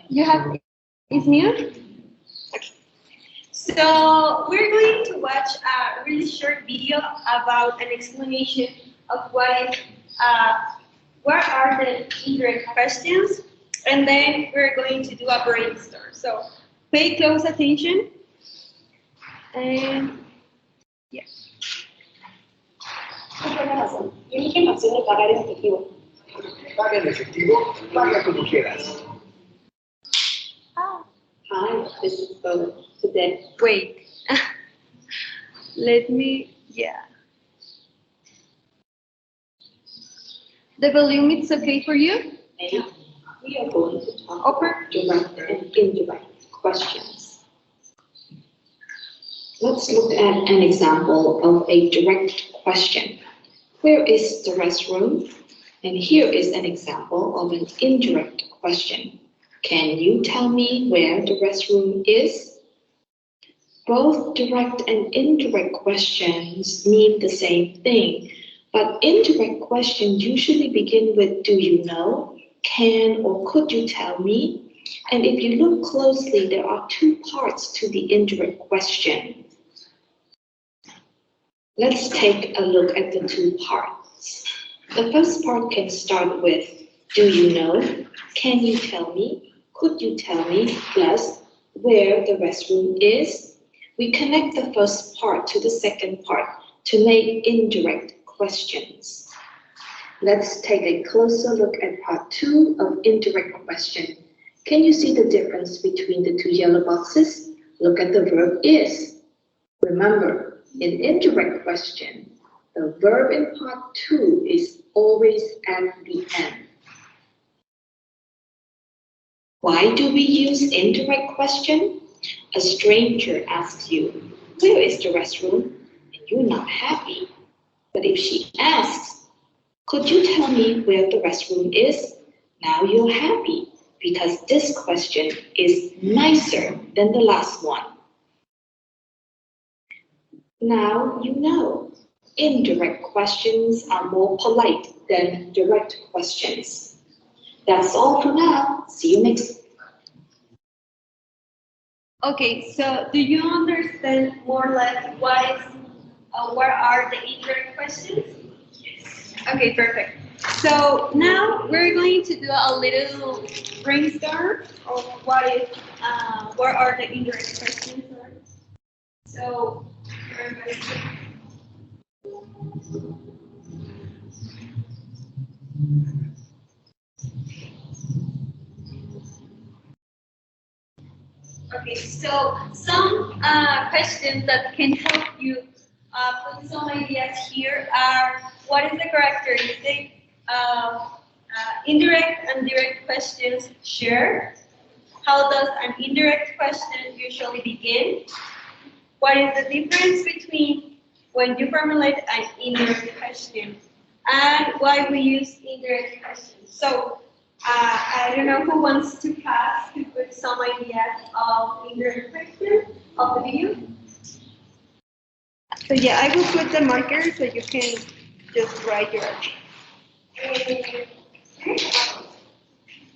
You have is mute? Okay. So we're going to watch a really short video about an explanation of what are the indirect questions, and then we're going to do a brainstorm. So pay close attention. And yes. Eligen opción de pagar en efectivo. Paga en efectivo, paga como quieras. Hi, this is today. Wait. Let me, yeah. The volume is okay for you? And we are going to talk Okay. about direct and indirect questions. Let's look at an example of a direct question. Where is the restroom? And here is an example of an indirect question. Can you tell me where the restroom is? Both direct and indirect questions mean the same thing, but indirect questions usually begin with do you know, can or could you tell me? And if you look closely, there are two parts to the indirect question. Let's take a look at the two parts. The first part can start with do you know, can you tell me, could you tell me, plus where the restroom is. We connect the first part to the second part to make indirect questions. Let's take a closer look at part 2 of indirect question. Can you see the difference between the two yellow boxes? Look at the verb is. Remember, in indirect question, the verb in part 2 is always at the end. Why do we use indirect question? A stranger asks you, where is the restroom? And you're not happy. But if she asks, could you tell me where the restroom is? Now you're happy because this question is nicer than the last one. Now you know, indirect questions are more polite than direct questions. That's all for now. See you next. Okay, so do you understand more or less what are the indirect questions? Yes. Okay, perfect. So now we're going to do a little brainstorm of what are the indirect questions. So okay, so some questions that can help you put some ideas here are what is the characteristic of indirect and direct questions share? How does an indirect question usually begin? What is the difference between when you formulate an indirect question and why we use indirect questions? So I don't know who wants to pass to put some ideas of indirect question of the video. So yeah, I will put the marker so you can just write your.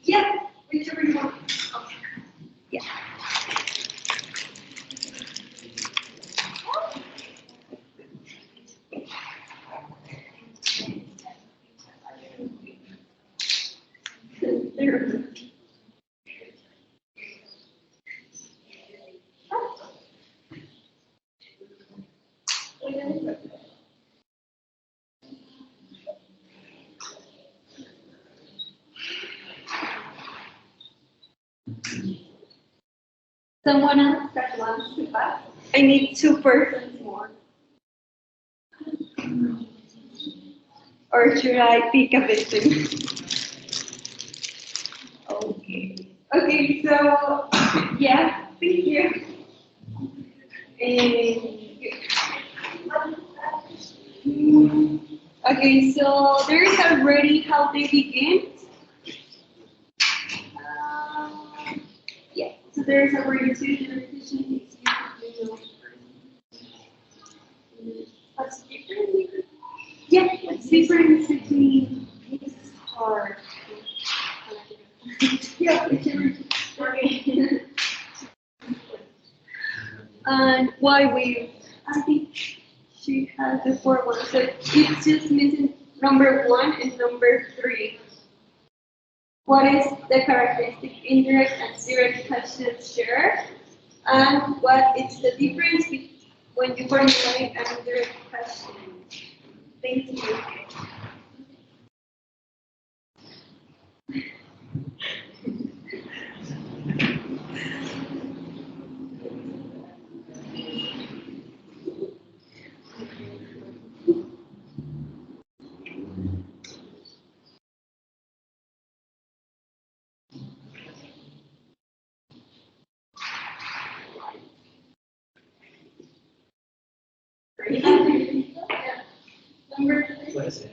Yeah, whichever you want. Okay. Yeah. Someone else that wants to pass? I need 2 persons more. Or should I pick a victim? Okay. Okay, so yeah, thank you. Okay, so there is already how they begin. Yeah, so there is already 2 repetitions. What's different? Yeah, what's different between this part? Yeah, whichever. And I think she has the fourth one, so it's just missing number 1 and number 3. What is the characteristic indirect and direct questions share? And what is the difference when you formulate an indirect question? Thank you. Number 3. Puede ser.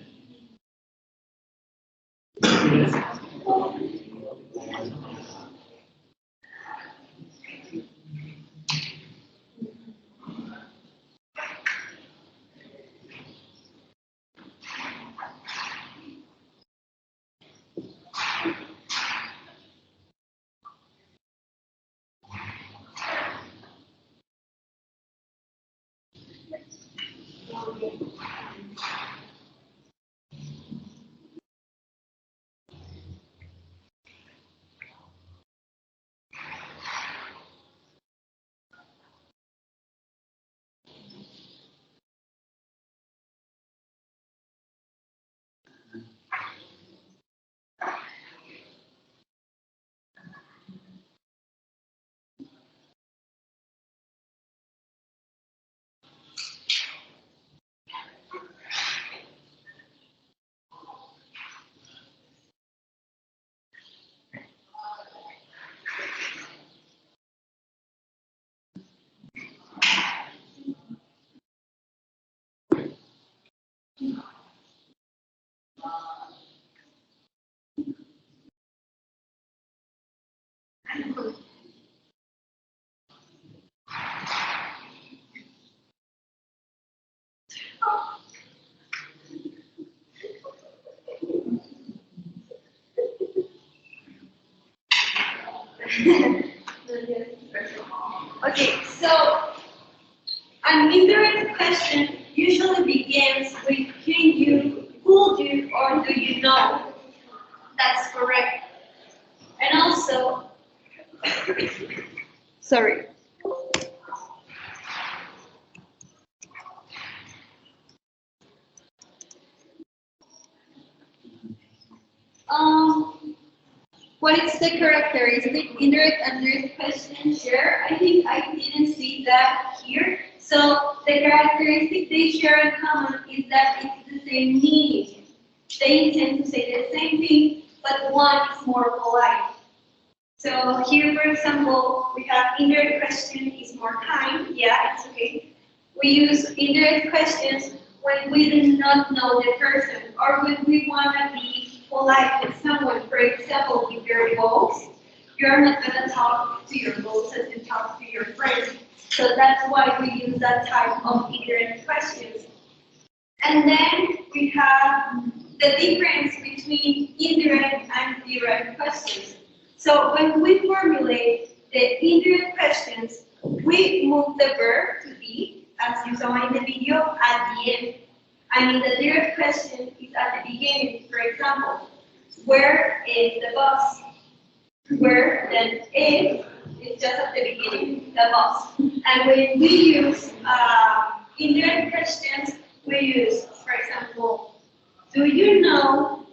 Okay, so an indirect question usually begins with can you, could you, or do you know? That's correct. And also, sorry. What is the characteristic indirect and direct question share? I think I didn't see that here. So the characteristic they share in common is that it's the same meaning. They intend to say the same thing, but one is more polite. So here, for example, we have indirect question is more kind. Yeah, it's okay. We use indirect questions when we do not know the person or when we want to be polite with someone. For example, if you're boss, you're not going to talk to your boss as you talk to your friend. So that's why we use that type of indirect questions. And then we have the difference between indirect and direct questions. So when we formulate the indirect questions, we move the verb to be, as you saw in the video, at the end. And in the direct question is at the beginning. For example, where is the bus? Where then is just at the beginning, the bus. And when we use indirect questions, we use, for example, do you know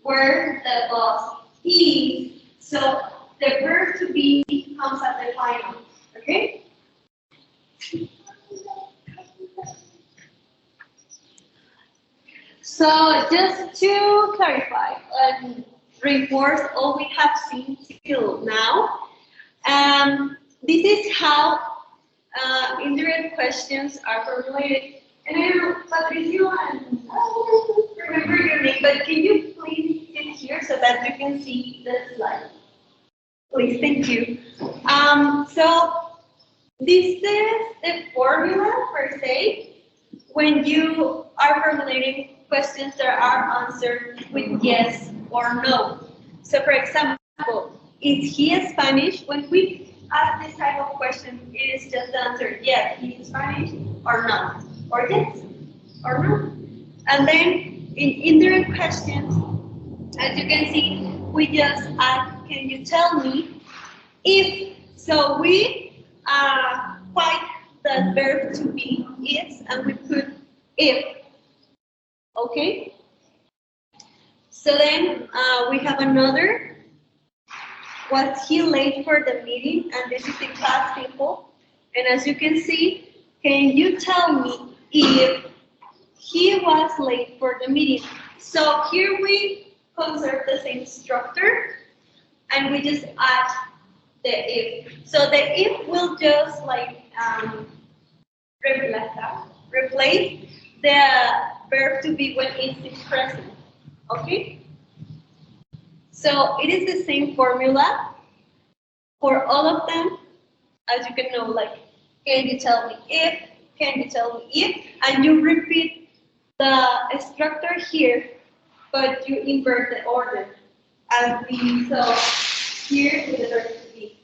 where the bus is? So the verb to be comes at the final, okay? So just to clarify and reinforce all we have seen till now, this is how indirect questions are formulated. And I don't know, Patricio, I don't remember your name, but can you please sit here so that you can see the slide? Please, thank you. So this is the formula per se when you are formulating questions that are answered with yes or no. So for example, is he Spanish? When we ask this type of question, it is just the answer yes, he is Spanish, or no, or yes, or no. And then in indirect questions, as you can see, we just ask, can you tell me if? So we quite the verb to be is, and we put if. Okay. So then we have another. Was he late for the meeting? And this is in past simple. And as you can see, can you tell me if he was late for the meeting? So here we conserve the same structure and we just add the if. So the if will just like replace the verb to be when it's in present. Okay? So it is the same formula for all of them. As you can know, like, can you tell me if, can you tell me if, and you repeat the structure here, but you invert the order, as we saw here with the verb to be.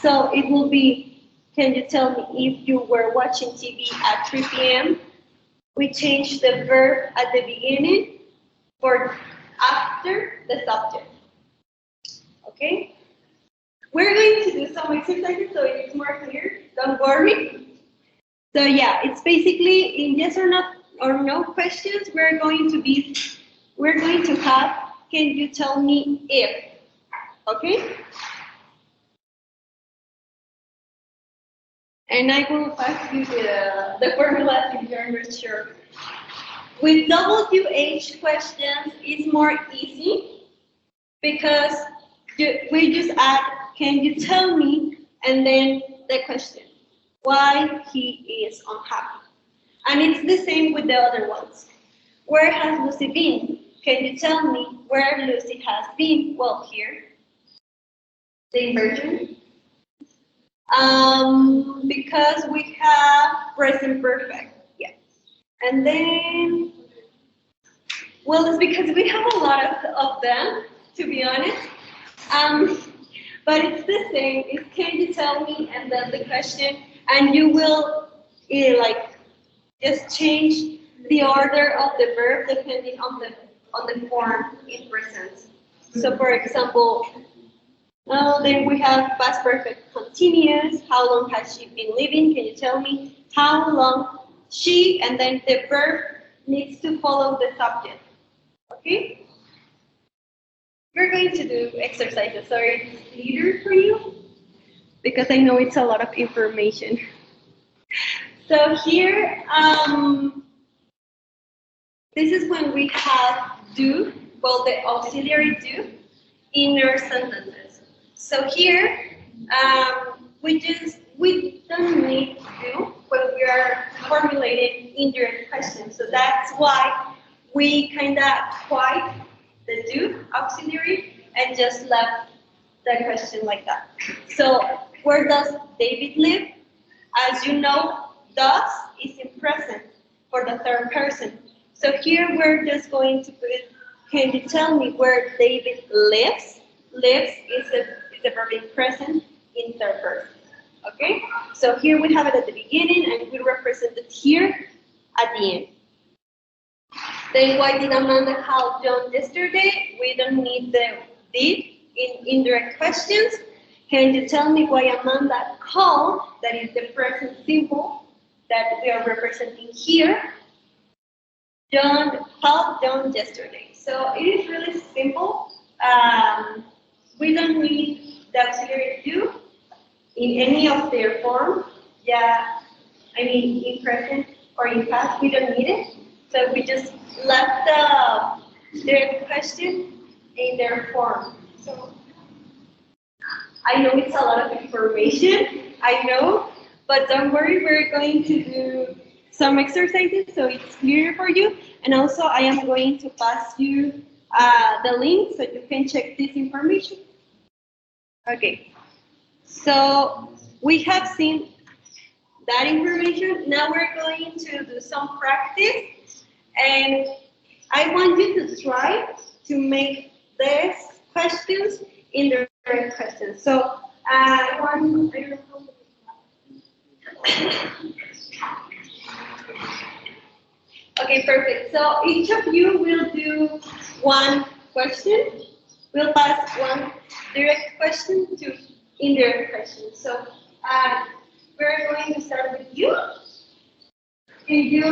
So it will be, can you tell me if you were watching TV at 3 p.m.? We change the verb at the beginning for after the subject. Okay? We're going to do some exercises so it's more clear. Don't worry. So yeah, it's basically in yes or no questions. We're going to have, can you tell me if? Okay? And I will pass you the formulas if you're not sure. With WH questions, it's more easy because we just add, can you tell me, and then the question, why he is unhappy. And it's the same with the other ones. Where has Lucy been? Can you tell me where Lucy has been? Well, here, the inversion. Because we have present perfect, yeah. And then, well, it's because we have a lot of them, to be honest. But it's the same. It's can you tell me, and then the question, and you will just change the order of the verb depending on the form in present. So, for example. Then we have past perfect continuous. How long has she been living? Can you tell me how long she, and then the verb needs to follow the subject. Okay? We're going to do exercises. Sorry, it's easier for you because I know it's a lot of information. So here, this is when we have do, well, the auxiliary do in our sentences. So here, we don't need to when we are formulating indirect questions. So that's why we kind of quite the do auxiliary and just left the question like that. So where does David live? As you know, does is in present for the third person. So here we're just going to put, can you tell me where David lives? Lives is the verb in present in third person. Okay? So here we have it at the beginning and we represent it here at the end. Then why did Amanda call John yesterday? We don't need the did in indirect questions. Can you tell me why Amanda called? That is the present simple that we are representing here. John called John yesterday. So it is really simple. We don't need the auxiliary do in any of their forms. Yeah, I mean in present or in past, we don't need it. So we just left their question in their form. So I know it's a lot of information, I know, but don't worry, we're going to do some exercises so it's clear for you. And also I am going to pass you the link so you can check this information. Okay, so we have seen that information. Now we're going to do some practice, and I want you to try to make these questions indirect questions. So One, I don't know. Okay, perfect. So each of you will do one question. We'll pass one direct question to indirect question. So we're going to start with you. Can you,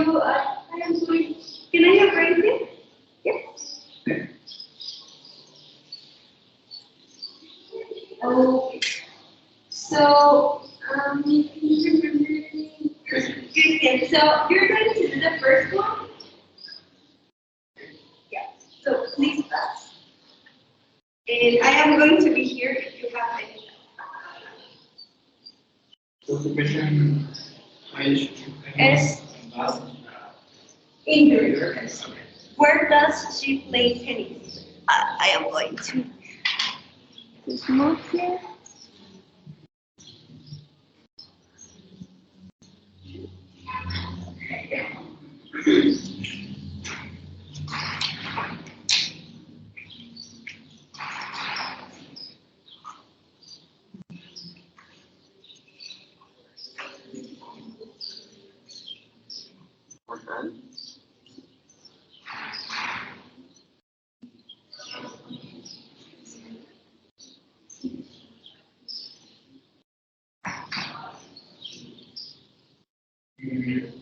can I have raising? Yes. Okay. So, Christian, so you're going to do the first one? Yeah. So please pass. And I am going to be here if you have any. So the question Es indirect. Where does she play tennis? I am going to just move here.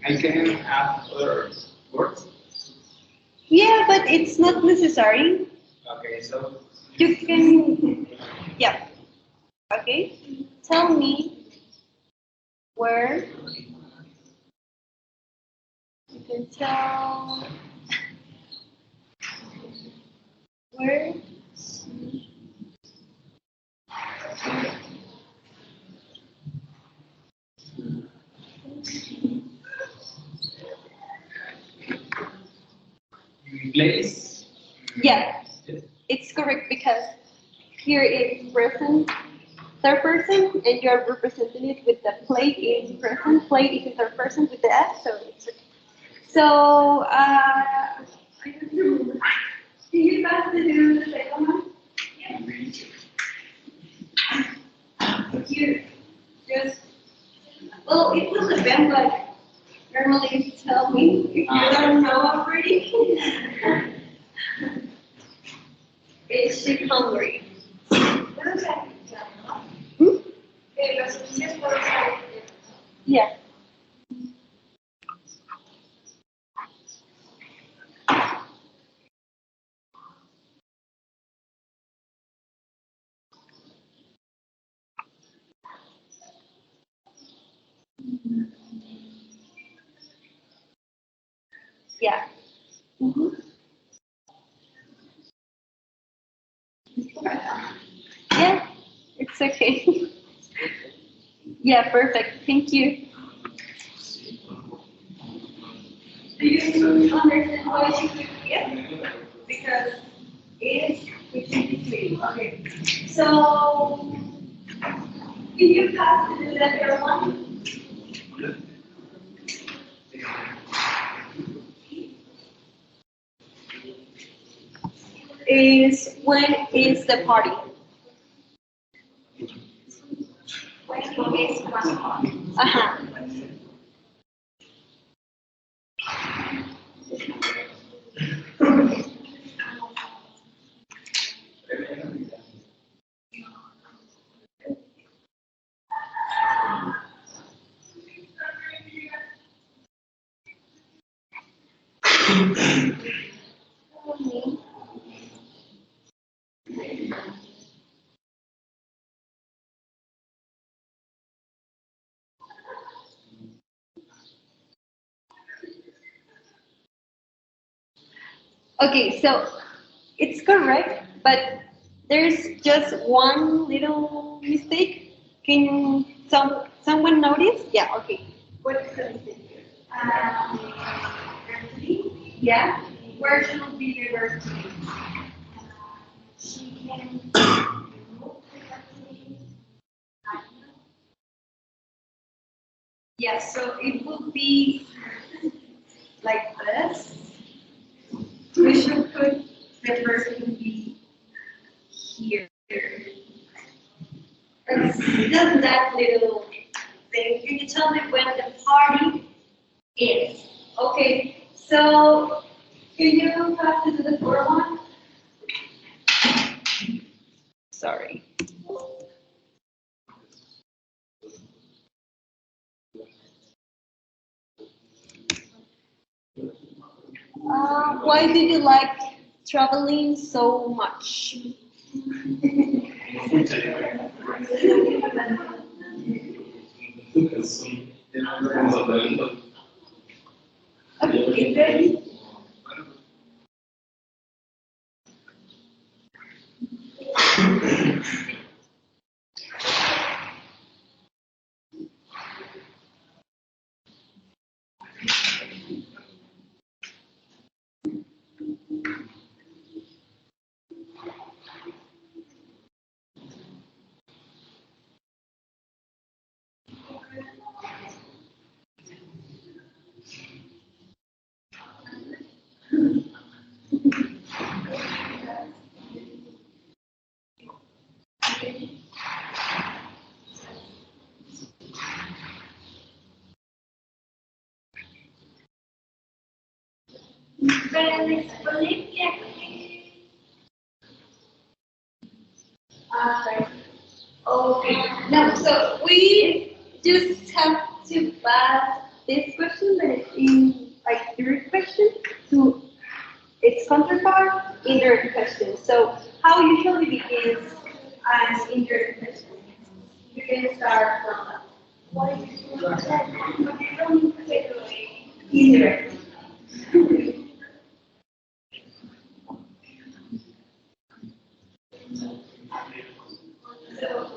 I can add other words. Yeah, but it's not necessary. Okay, so You can, yeah. Okay. Tell me where you can tell where place. yeah, it's correct because here is present third person and you're representing it with the plate in present, plate is in third person with the S, so it's okay. So I don't remember. Can you pass to do the second one? You just well it will depend like normally you tell me if you don't know already. Is she hungry? Hmm? Yeah. Yeah. Mhm. Yeah, it's okay. Yeah, perfect. Thank you. Do you understand why she took it? Because it's between. Okay. So, can you pass to the letter one? Is when is the party? When is one party? Uh-huh. Okay, so it's correct, but there's just one little mistake. Can someone notice? Yeah, okay. What is the mistake? Anthony? Yeah. Where should be the verb to be? She can remove the verb to be. Yeah, so it would be like this. We should put the verb to be here. It's just that little thing. Can you tell me when the party is? Okay, so can you have to do the fourth one? Sorry. Why did you like traveling so much? Okay, ready? Okay. No, so we just have to pass this question that is in like direct question to its counterpart, indirect question. So how usually begins an indirect question? You can start from what is indirect. So,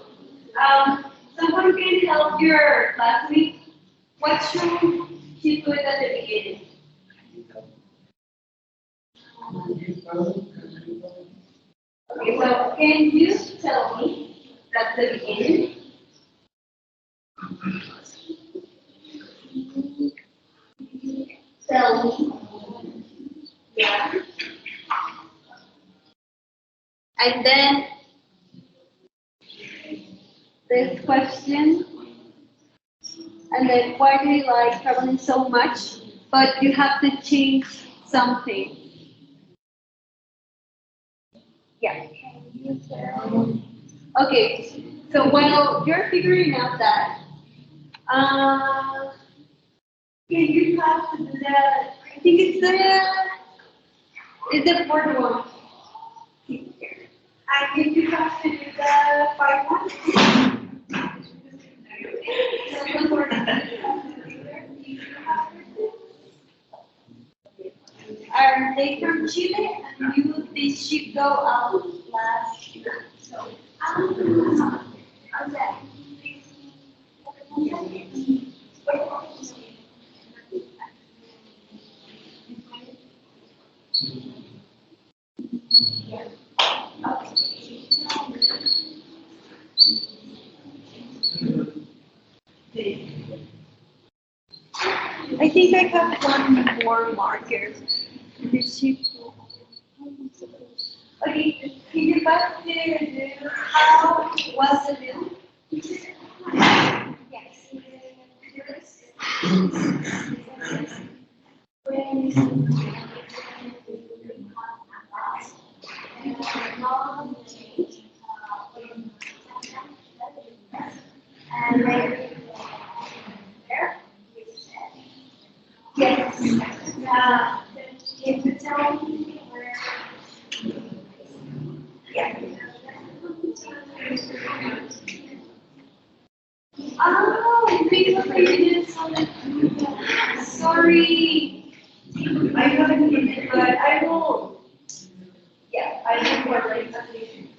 someone can help your classmate. What should she put at the beginning? Okay, so can you tell me at the beginning? Tell me. Yeah. And then this question. And then why do you like traveling so much? But you have to change something. Yeah. Okay. So while you're figuring out that, can you have to do that? I think it's the fourth one. And can you have to do the five one? Are they from Chile? And you did she go out last year? So, okay. I think I have one more marker. Did she? Okay, can you back there? How was the bill? Yes. And then there. Yes. Can you tell me where? Yeah. Oh, because I did something. Sorry. I haven't hit it, but I will. Yeah, I will coordinate something.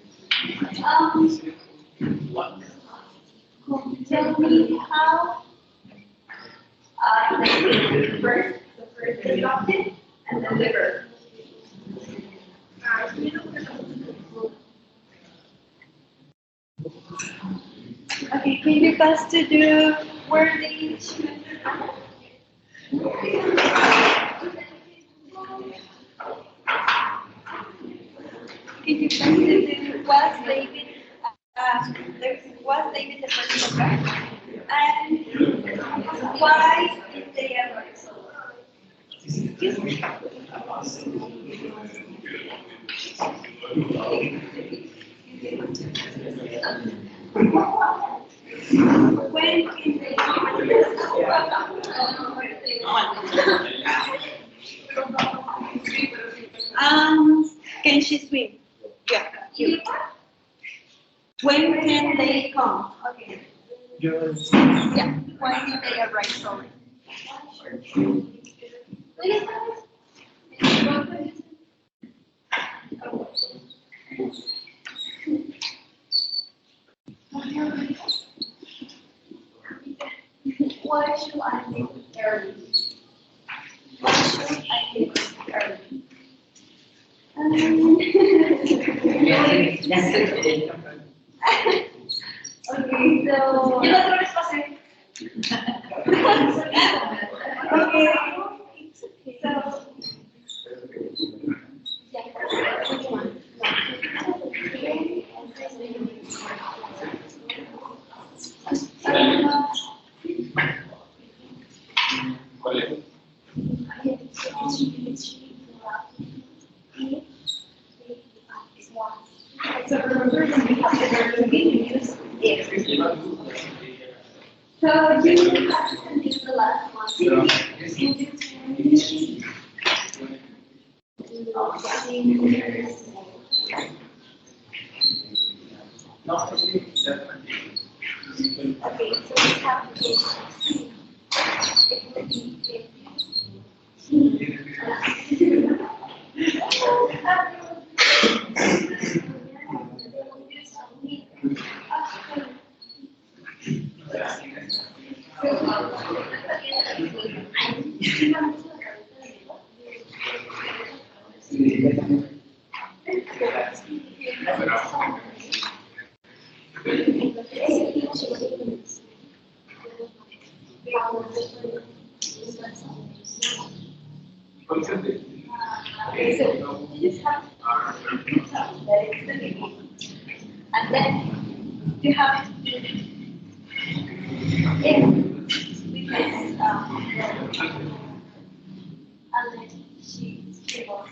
Tell me how. The first is adopted, and then the verb. Okay, can you pass to do wording? Can you pass to do was David? There's was David the first husband? And why did they ever so? When can they can she swim? Yeah. When can they come? Okay. Yeah. Why did they arrive so late? Why should I leave early? Why should I leave early? Okay, so. Okay, so. Which one? ¿Cuál es? So remember when we have the verb we use if. So you have to send me the last one. Okay, so we have to it will be Okay, so you just have to tell that it's the beginning. And then you have to do it because and then she was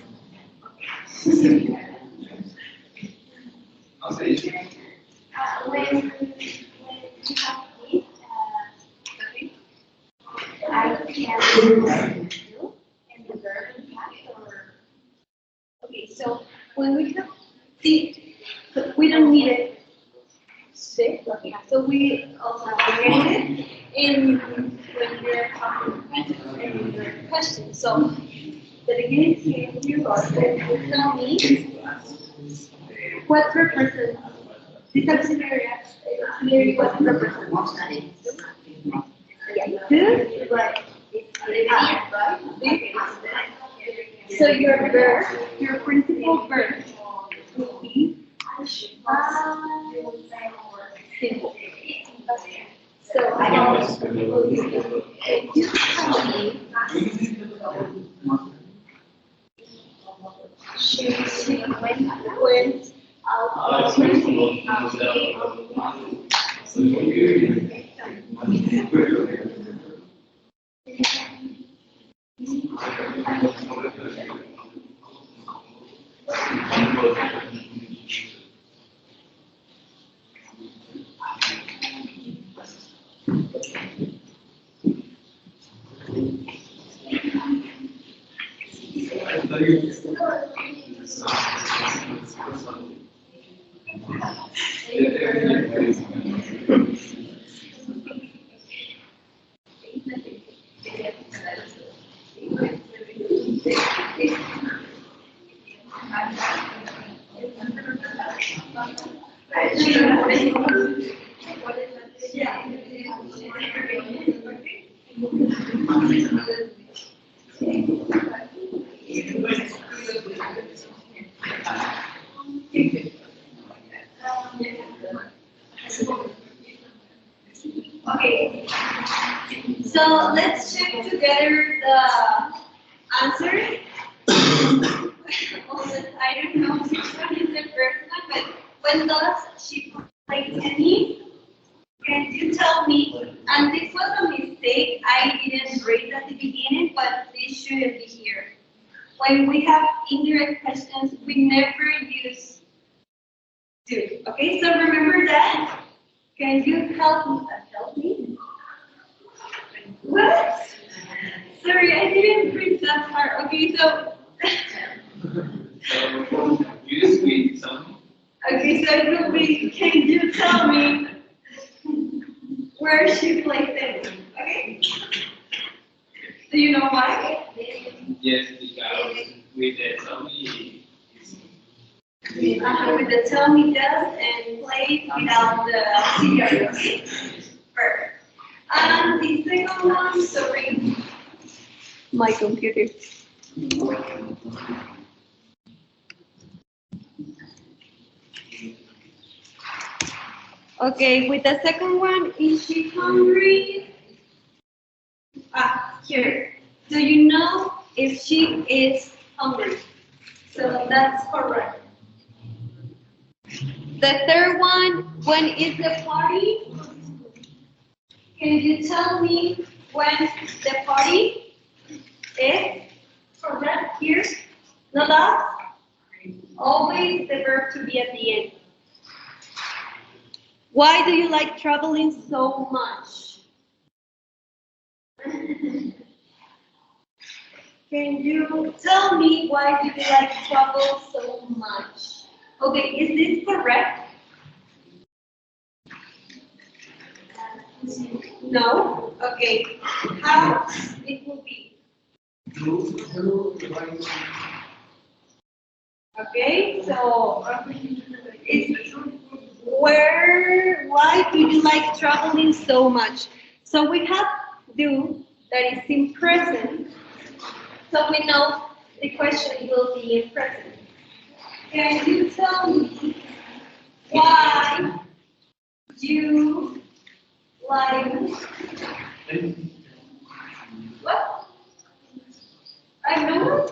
when you have it, I can do and the verb in past or okay, so when we have see we don't need it sick, okay. So we also get it in when we're talking in your question. So the beginning here you are will tell me what represents this auxiliary what represents yeah, good, right? Right? Okay. So your verb, your principal verb will be simple. Okay. So you tell me she went out Okay, so let's check together the answers. I don't know which one is the first one, but when does she play tennis? And this was a mistake. I didn't read at the beginning, but this shouldn't be here. When we have indirect questions, we never use do. Okay, so remember that. Can you help me? What? Sorry, I didn't read that part. Okay, so. So you just read something. Okay, so it will be, can you tell me where she placed it? Okay? Do you know why? Yes, because with the something With the tell me does and play without the auxiliary. Perfect. And the second one, sorry. My computer. Okay, with the second one, is she hungry? Here. Do you know if she is hungry? So that's correct. The third one, when is the party? Can you tell me when the party is? Correct here. No that. Always the verb to be at the end. Why do you like traveling so much? Can you tell me why do you like travel so much? Okay, is this correct? No? Okay. How it will be? Okay, so it's why do you like traveling so much? So we have do that is in present. So we know the question will be in present. Can you tell me why you like what? I know.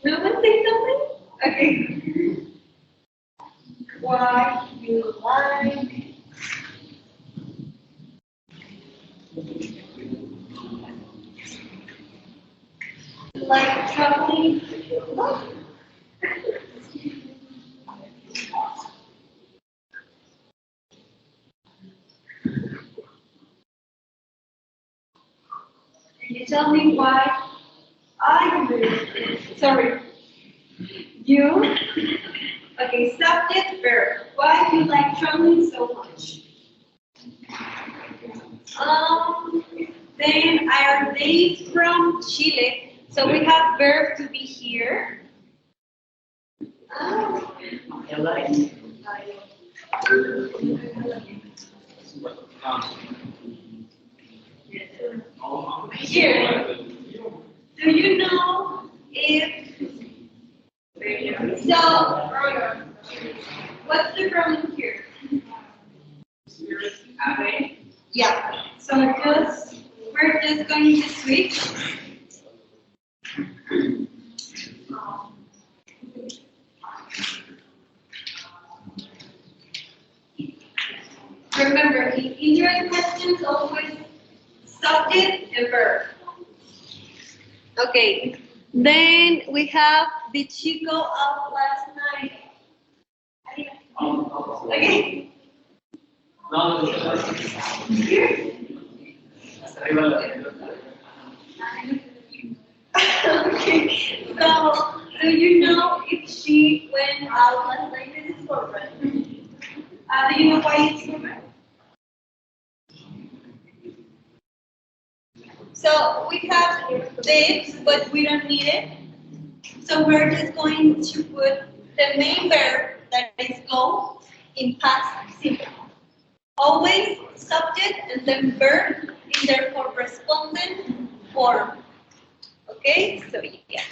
No one say something? Okay. Why you like traveling? What? Can you tell me why I do? Sorry. You? Okay, subject, verb. Why do you like traveling so much? Then are they from Chile? So we have verb to be here. Here. Do you know if so? What's the pronoun here? Yeah. So we're just going to switch. Remember, in indirect questions always subject and verb. Okay. Then we have did she go out last night? Okay. Okay. So, do you know if she went out last night? This is correct. Do you know why it's correct? So we have this, but we don't need it. So we're just going to put the main verb that is go in past simple. Always subject and then verb in their corresponding form. Okay, so yeah.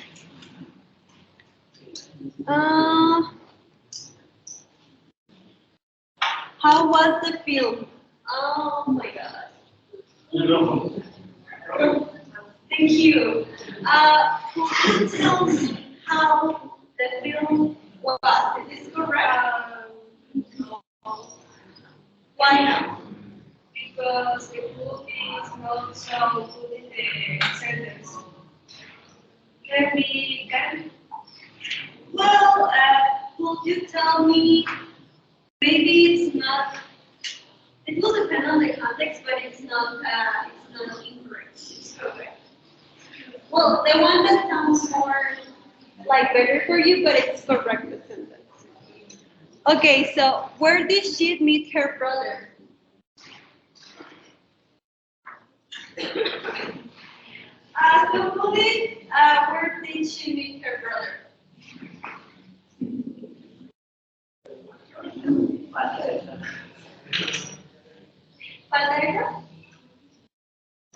How was the film? Oh my God. Thank you. Can you tell me how the film was? Is this correct? Why not? because the book is not so good in the sentence. Can we get? Well, could you tell me? Maybe it's not. It will depend on the context, but it's not incorrect. It's correct. Well, the one that sounds more like better for you, but it's correct the sentence. Okay, so where did she meet her brother? So where did she meet her brother? Paleta?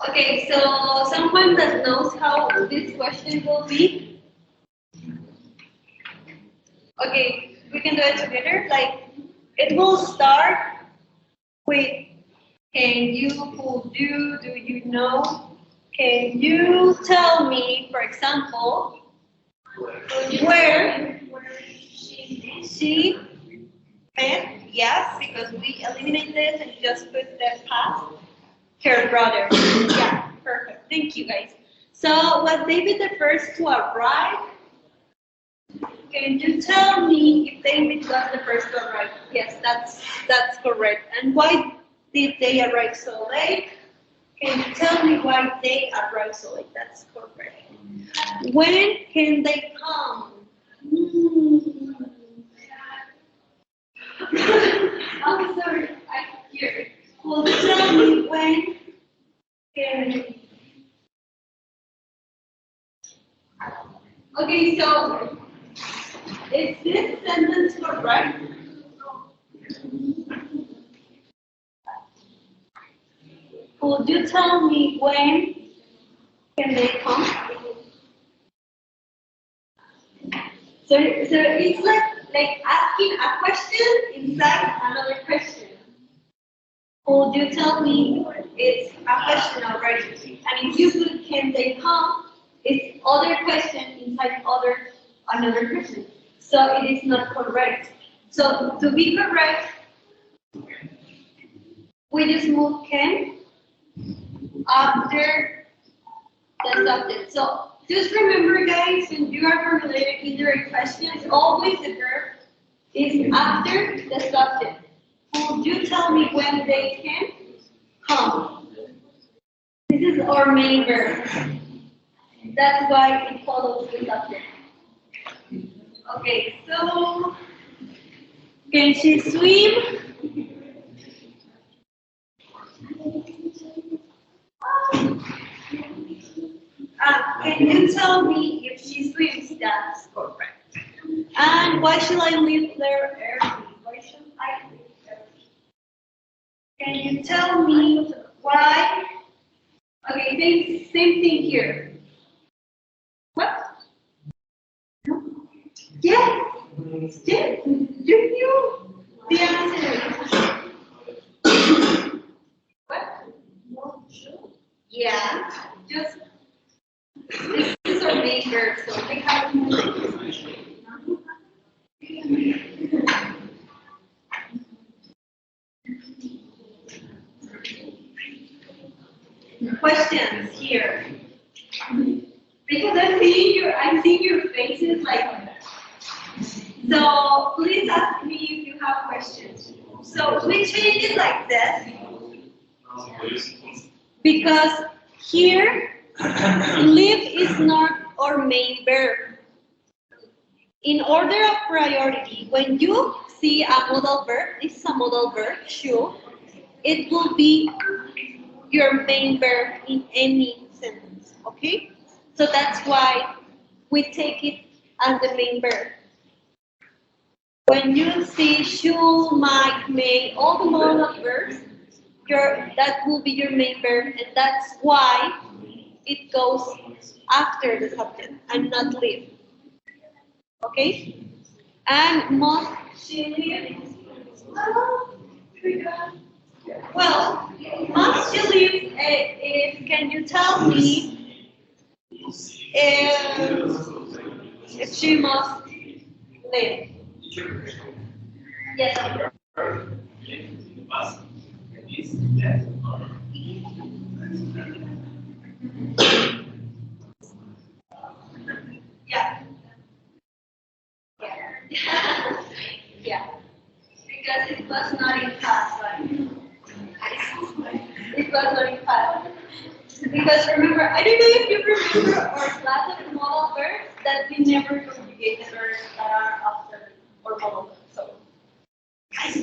Okay, so someone that knows how this question will be? Okay, we can do it together. Like, it will start with can you, who do you know? Can you tell me, for example, where she met? Yes, because we eliminate this and just put the past. Her brother. Yeah, perfect. Thank you, guys. So, was David the first to arrive? Can you tell me if David was the first to arrive? Yes, that's correct. And why did they arrive so late? Can you tell me why they arrived so late? That's correct. When can they come? I'm sorry, I hear it. Well, tell me when can. Okay, so is this sentence correct? Could you tell me when can they come? So it's like asking a question inside another question. Could you tell me it's a question already? And if you put can they come, it's other question inside another question. So it is not correct. So to be correct, we just move can after the subject. So just remember, guys, when you are formulating indirect questions, always the verb is after the subject. Could you tell me when they can come? This is our main verb. That's why it follows the subject. Okay, so can she swim? Can you tell me if she swims? That's correct. And why should I leave there early? Why should I leave early? Can you tell me why? Okay, same thing here. What? Yes. Yes. You knew the answer. What? Yeah. Just this is our main verb, so we have questions here. Because I see your faces like. So please ask me if you have questions. So we change it like this because here live is not our main verb. In order of priority, when you see a modal verb, this is a modal verb, should, it will be your main verb in any sentence, okay? So that's why we take it as the main verb. When you see should, might, may, all the modal verbs, that will be your main verb, and that's why it goes after the subject and not live. Okay? And must she live? Well, must she live? Can you tell me if she must live? Yes. this lesson or Yeah. Yeah. Because it was not in class, right? It was not in class. Because remember, I don't know if you remember our class of modal verbs that we never conjugate the verbs that are after or modal verbs. So,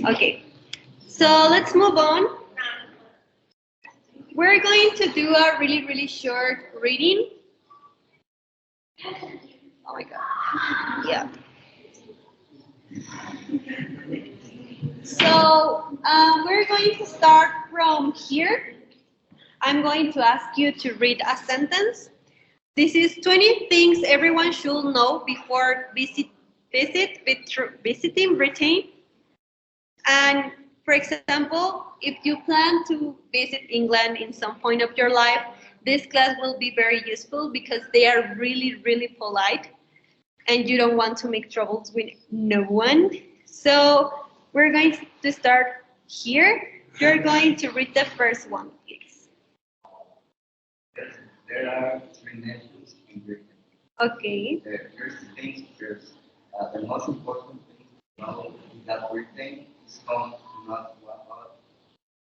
okay. So let's move on. We're going to do a really, really short reading. Oh my God. Yeah. So we're going to start from here. I'm going to ask you to read a sentence. This is 20 things everyone should know before visiting Britain. And for example, if you plan to visit England in some point of your life, this class will be very useful because they are really, really polite and you don't want to make troubles with no one. So we're going to start here. You're going to read the first one, please. There are three nations in Britain. Okay. The first thing first. The most important thing to know is that Britain is home to not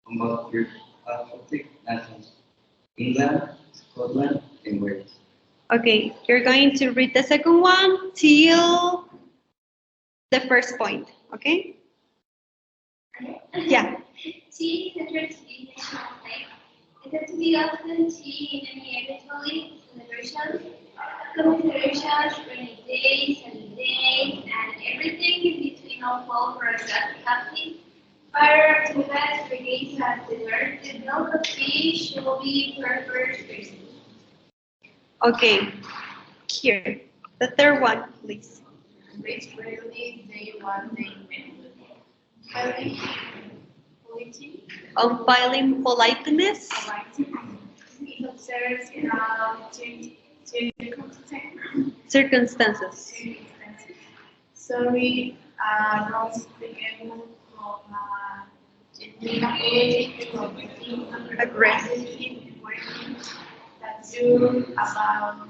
about three Celtic nations: England, Scotland, and Wales. Okay, you're going to read the second one till the first point, okay? Yeah. Tea is a traditional thing. It is to be often tea in any eventually celebrations, commemorations, rainy days, holidays, and everything in between all fall for a glass of coffee. Fire to best brigades have dessert. The milk of tea should be preferred first. Okay, here. The third one, please. Which really they want they meant. Unfiling politeness. It observes Circumstances. Sorry, don't speak from Aggressive. That's you about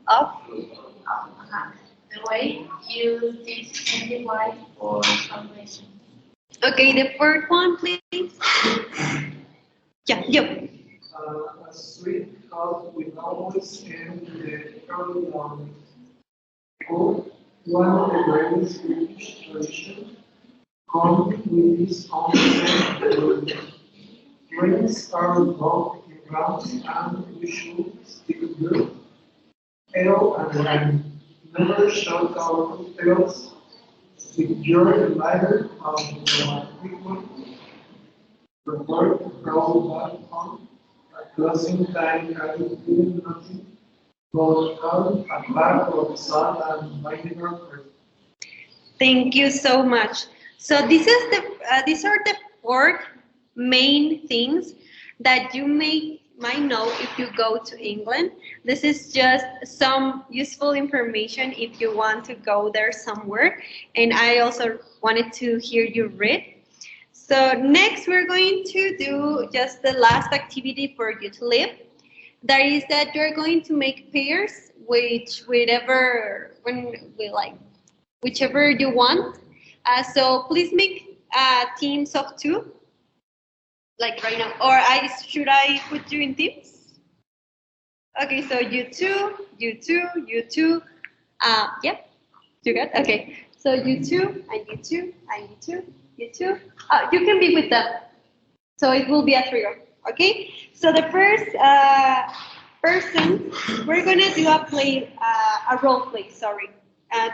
Up. the way you teach anyone for salvation. Okay, the fourth one, please. Yeah, you. A sweet thought will always end the early morning. Quote, one of the greatest British traditions, calling with his own scent. Drinks are both in rounds and we should stick good. Ale and wine. Never shout out cocktails. With your lighter of the liquid. Report to crawl back on. At closing time, I did nothing but out a bag of salt and vinegar. Thank you so much. So these are the four main things that you might know if you go to England. This is just some useful information if you want to go there somewhere. And I also wanted to hear you read. So next we're going to do just the last activity for you to live. That is that you're going to make pairs whichever you want. So please make teams of two, like right now. Or should I put you in teams? Okay, so you two, you two, you two. Yep, you got? Okay, so you two, and you two, and you two, you two. You can be with them. So it will be a trio, okay? So the first person, we're gonna do a role play, sorry.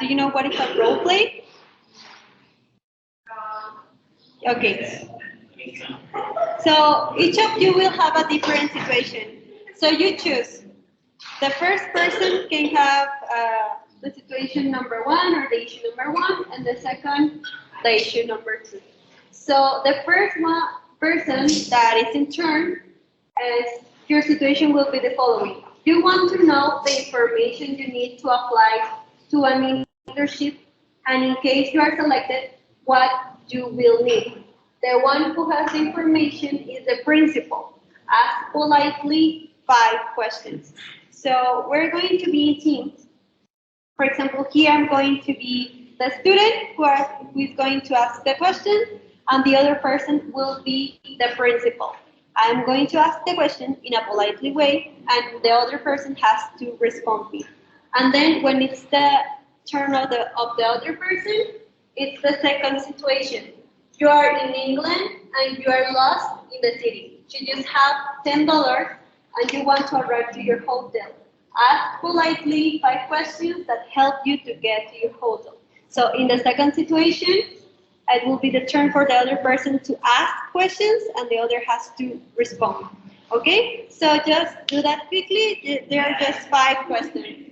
Do you know what is a role play? Okay. So each of you will have a different situation. So you choose. The first person can have the situation number one or the issue number one, and the second, the issue number two. So the first person that is in turn, your situation will be the following. You want to know the information you need to apply to an internship And in case you are selected, what you will need. The one who has the information is the principal. Ask politely 5 questions. So we're going to be in teams. For example, here I'm going to be the student who is going to ask the question, and the other person will be the principal. I'm going to ask the question in a politely way, and the other person has to respond me. And then when it's the turn of the other person, it's the second situation. You are in England and you are lost in the city. You just have $10 and you want to arrive to your hotel. Ask politely 5 questions that help you to get to your hotel. So in the second situation, it will be the turn for the other person to ask questions and the other has to respond. Okay? So just do that quickly. There are just 5 questions.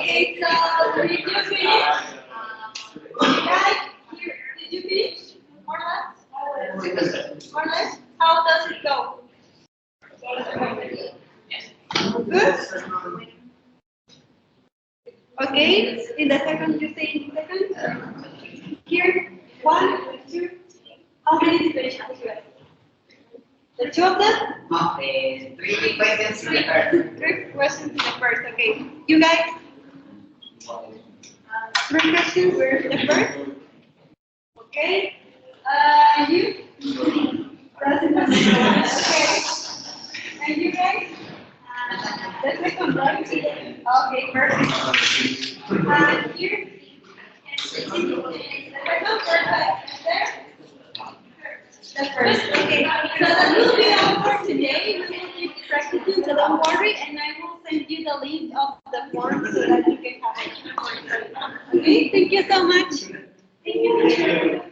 Okay, so did you finish? Guys, did you finish? More or less? More or less? How does it go? Good? Okay, in the second, you say in the second. Here, 1, 2. How many situations you have? The two of them? Three questions in the first. 3 questions in the first, okay. You guys? 3 questions in the first? Okay. You? Okay. And you guys? The second one? Okay, perfect. Here? The second perfect. There? The first. Okay. So that will be all for today. We will keep practicing, so don't worry, and I will send you the link of the form so that you can have it. Okay, thank you so much. Thank you.